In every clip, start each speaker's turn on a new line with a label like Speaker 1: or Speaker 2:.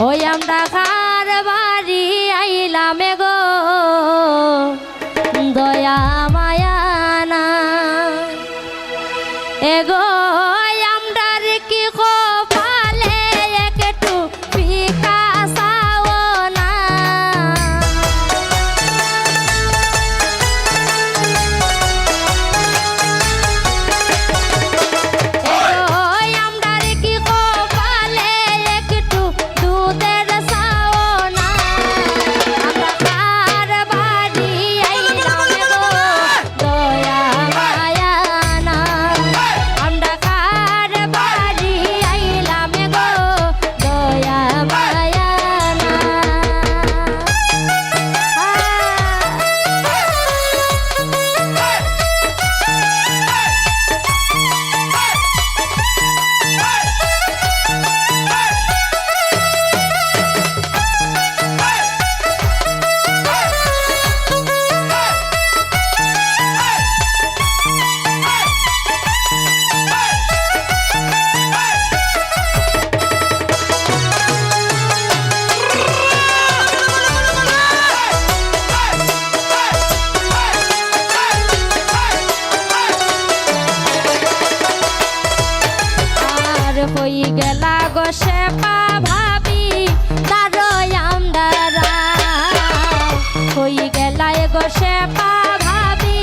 Speaker 1: ওই আমরা কার বাড়ি আইলাম গো দয়া মায়া না এগো আমরার কি কপালে একটু ভিক্ষা চাও না হই গেলা গো সেপা ভাবি তারই আমদারা হই গেলা গো সেপা ভাবি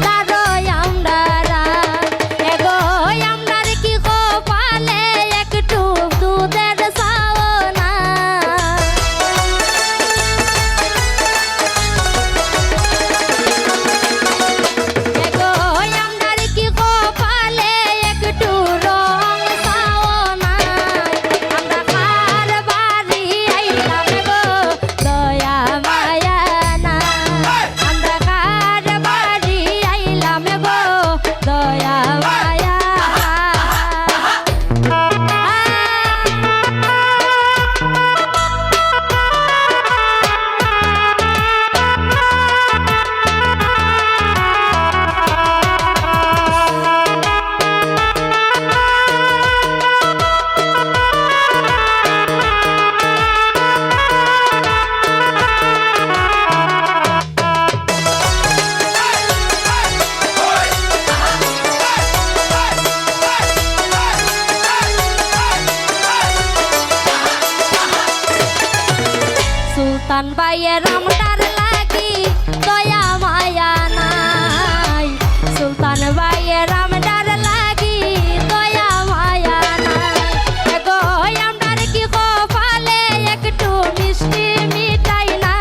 Speaker 1: তারই আমদারা এগো আমদার কি কপালে একটু দুধের চাও না এগো আমদার কি কপালে একটু সুলতান বাইয়ের আমদার লাগি দয়া মায়া নাই সুলতান বাইয়ের আমদার লাগি দয়া মায়া নাই এগো আমদার কি কপালে একটু মিষ্টি মিঠাই না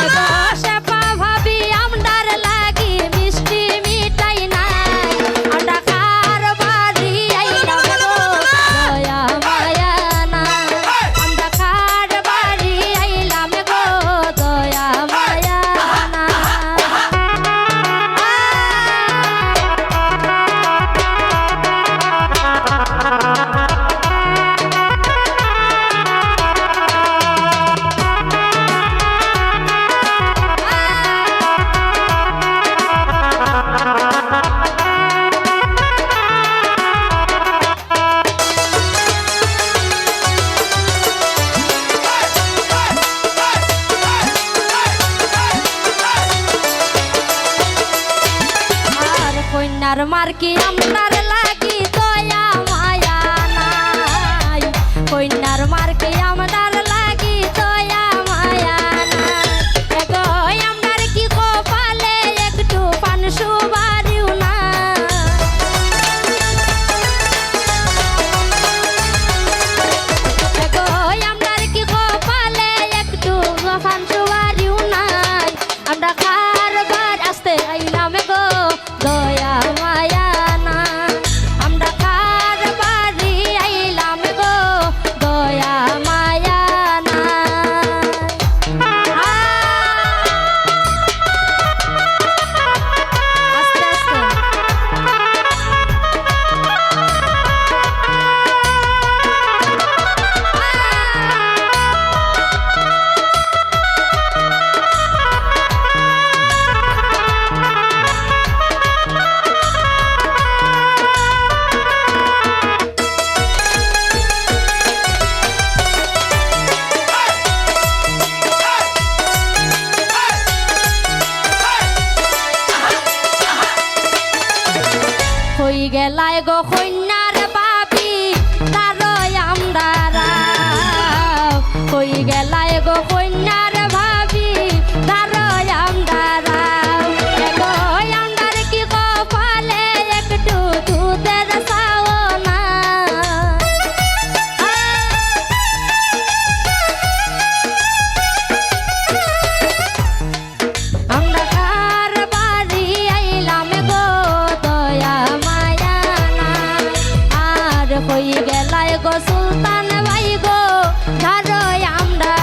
Speaker 1: এগো সেপা ভাবি আমদার লাগি মিষ্টি মিঠাই না আমরা কার বাড়ি আইলাম দয়া মায়া না আমরা কার বাড়ি আইলাম গো দয়া মায়া না কন্যার মার্কি আমদার লাগি দয়া মায়া নাই কন্যার মার্কি আমদার লাগি দয়া মায়া নাই এগো আমদার কি কপালে একটু পান সুবারিও না এগো আমদার কি কপালে একটু পান সুবারিও নাই আমরা কারবার আসতে আইলাম গো দয়া মায়া না কই গেলাই গো সুলতান ভাই গো ধরো আমরা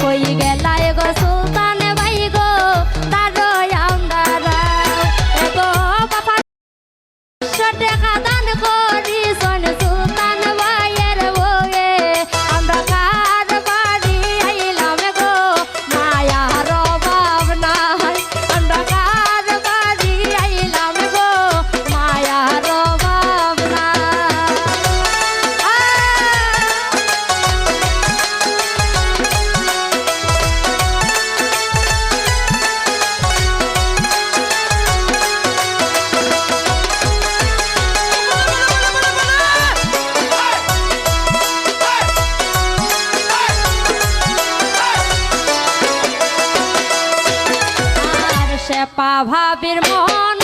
Speaker 1: কই গেলাই গো সুলতান ভাই গো ধরো আমরা গো বাবা দেখা দান করি সোন সুলতান ভাইয়ের বয়ে আমরা কার বাড়ি আইলাম গো মায়ার অভাব নাই আমরা কার বাড়ি আইলাম গো মায়ার অভাব নাই আর সে পা ভাবির মন